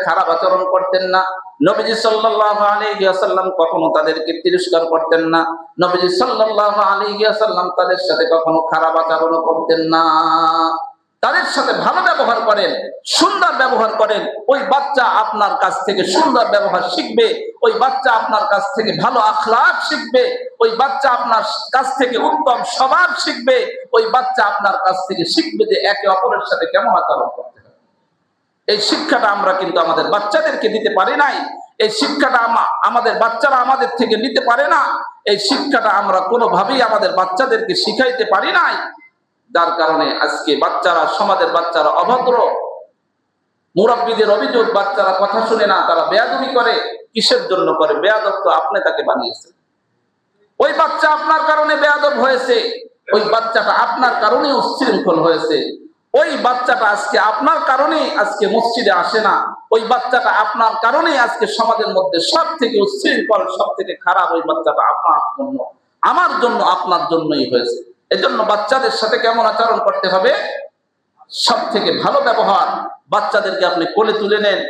খারাপ আচরণ করতেন না। নবীজি সাল্লাল্লাহু আলাইহি ওয়াসাল্লাম কখনো তাদেরকে তিরস্কার করতেন না। নবীজি সাল্লাল্লাহু আলাইহি ওয়াসাল্লাম তাদের সাথে কখনো খারাপ আচরণ করতেন না। তাদের সাথে ভালো ব্যবহার করেন, সুন্দর ব্যবহার করেন। ওই বাচ্চা আপনার কাছ থেকে সুন্দর ব্যবহার শিখবে, ওই বাচ্চা আপনার কাছ থেকে ভালো আখলাক শিখবে, ওই বাচ্চা আপনার কাছ থেকে উত্তম স্বভাব শিখবে, ওই বাচ্চা আপনার কাছ থেকে শিখবে যে একে অপরের সাথে কেমন আচরণ করতে হবে। এই শিক্ষাটা আমরা কিন্তু আমাদের বাচ্চাদেরকে দিতে পারি নাই। এই শিক্ষাটা আমাদের বাচ্চারা আমাদের থেকে নিতে পারে না। এই শিক্ষাটা আমরা কোনোভাবেই আমাদের বাচ্চাদেরকে শিখাইতে পারি নাই। যার কারণে আজকে বাচ্চারা, সমাজের বাচ্চারা অভদ্র। মুরব্বীদের অভিযোগ, বাচ্চারা কথা শুনে না, তারা বেয়াদবি করে। কিসের জন্য করে? বেয়াদব তো আপনি তাকে বানিয়েছেন। ওই বাচ্চা আপনার কারণে বেয়াদব হয়েছে, ওই বাচ্চাটা আপনার কারণে উচ্ছৃঙ্খল হয়েছে, ওই বাচ্চাটা আজকে আপনার কারণে আজকে মসজিদে আসে না, ওই বাচ্চাটা আপনার কারণে আজকে সমাজের মধ্যে সব থেকে উচ্ছৃঙ্খল, সব থেকে খারাপ ওই বাচ্চাটা আপনার জন্য, আমার জন্য, আপনার জন্যই হয়েছে। এজন্য বাচ্চাদের সাথে কেমন আচরণ করতে হবে? সব থেকে ভালো ব্যবহার। বাচ্চাদেরকে আপনি কোলে তুলে নেন,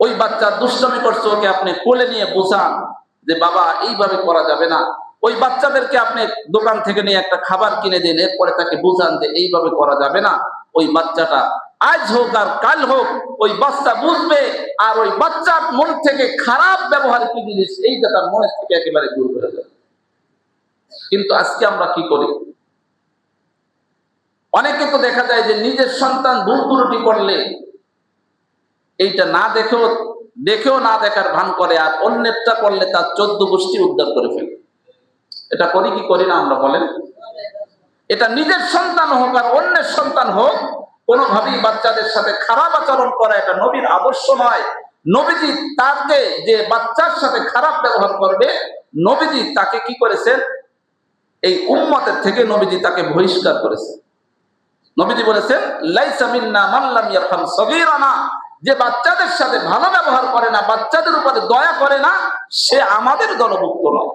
ওই বাচ্চা দুষ্টামি করছে, ওকে আপনি কোলে নিয়ে বোঝান যে বাবা এইভাবে করা যাবে না। ওই বাচ্চাদেরকে আপনি দোকান থেকে নিয়ে একটা খাবার কিনে দিন, এরপরে তাকে বোঝান যে এইভাবে করা যাবে না। ওই বাচ্চাটা আজ হোক আর কাল হোক, ওই বাচ্চা বুঝবে। আর ওই বাচ্চার মন থেকে খারাপ ব্যবহার কি জিনিস, এইটা তার মনের থেকে একেবারে দূর হয়ে যাবে। কিন্তু আজকে আমরা কি করি? অনেকে তো দেখা যায় যে নিজের সন্তান ভুল ত্রুটি করলে এইটা না দেখেও না দেখার ভান করে, আর অন্যেরটা করলে তার 14 গোষ্ঠী উদ্ধার করে ফেলে। এটা করি কি করি না আমরা, বলেন? এটা নিজের সন্তান হোক আর অন্যের সন্তান হোক, কোনোভাবেই বাচ্চাদের সাথে খারাপ আচরণ করা এটা নবীর আদর্শ নয়। নবীজি তাকে যে বাচ্চার সাথে খারাপ ব্যবহার করবে, নবীজি তাকে কি করেছেন? এই উম্মতের থেকে নবীজি তাকে বহিষ্কার করেছেন। নবীজি বলেছেন, লাইসা মিন্না মান লাম ইয়ারহাম সগীরানা, যে বাচ্চাদের সাথে ভালো ব্যবহার করে না, বাচ্চাদের উপরে দয়া করে না, সে আমাদের দলভুক্ত নয়।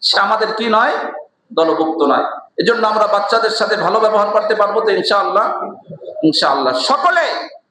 সে আমাদের কি নয়? দলভুক্ত নয়। এজন্য আমরা বাচ্চাদের সাথে ভালো ব্যবহার করতে পারবো তো ইনশাআল্লাহ? ইনশাআল্লাহ। সকলে